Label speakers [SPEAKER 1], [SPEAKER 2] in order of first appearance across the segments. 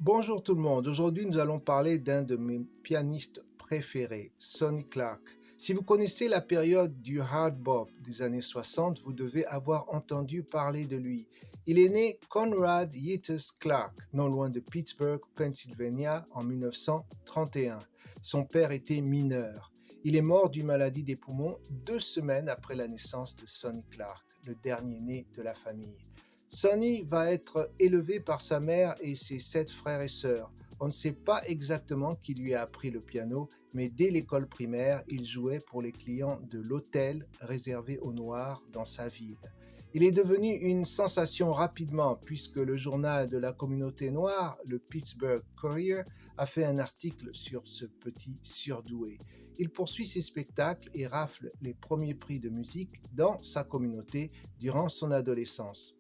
[SPEAKER 1] Bonjour tout le monde, aujourd'hui nous allons parler d'un de mes pianistes préférés, Sonny Clark. Si vous connaissez la période du hard bop des années 60, vous devez avoir entendu parler de lui. Il est né Conrad Yeatus Clark, non loin de Pittsburgh, Pennsylvania, en 1931. Son père était mineur. Il est mort d'une maladie des poumons 2 semaines après la naissance de Sonny Clark, le dernier-né de la famille. Sonny va être élevé par sa mère et ses 7 frères et sœurs. On ne sait pas exactement qui lui a appris le piano, mais dès l'école primaire, il jouait pour les clients de l'hôtel réservé aux Noirs dans sa ville. Il est devenu une sensation rapidement puisque le journal de la communauté noire, le Pittsburgh Courier, a fait un article sur ce petit surdoué. Il poursuit ses spectacles et rafle les premiers prix de musique dans sa communauté durant son adolescence.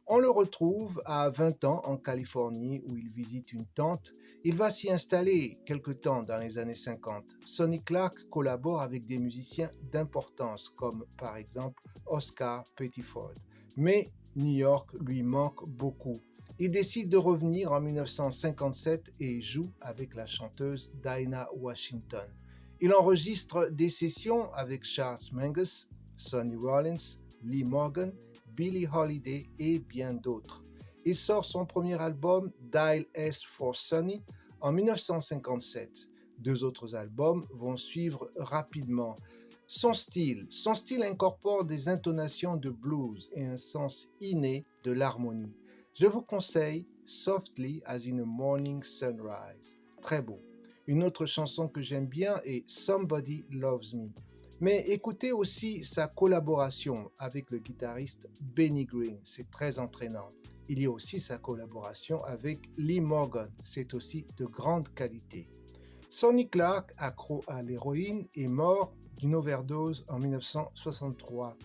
[SPEAKER 1] On le retrouve à 20 ans en Californie où il visite une tante. Il va s'y installer quelque temps dans les années 50. Sonny Clark collabore avec des musiciens d'importance comme par exemple Oscar Pettiford. Mais New York lui manque beaucoup. Il décide de revenir en 1957 et joue avec la chanteuse Dinah Washington. Il enregistre des sessions avec Charles Mingus, Sonny Rollins, Lee Morgan, Billie Holiday et bien d'autres. Il sort son premier album Dial S for Sonny en 1957. 2 autres albums vont suivre rapidement. Son style incorpore des intonations de blues et un sens inné de l'harmonie. Je vous conseille Softly as in a Morning Sunrise. Très beau. Une autre chanson que j'aime bien est Somebody Loves Me. Mais écoutez aussi sa collaboration avec le guitariste Benny Green, c'est très entraînant. Il y a aussi sa collaboration avec Lee Morgan, c'est aussi de grande qualité. Sonny Clark, accro à l'héroïne, est mort d'une overdose en 1963.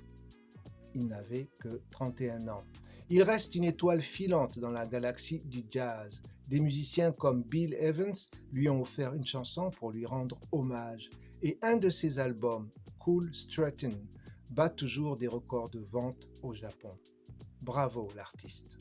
[SPEAKER 1] Il n'avait que 31 ans. Il reste une étoile filante dans la galaxie du jazz. Des musiciens comme Bill Evans lui ont offert une chanson pour lui rendre hommage. Et un de ses albums, Cool Struttin', bat toujours des records de vente au Japon. Bravo l'artiste.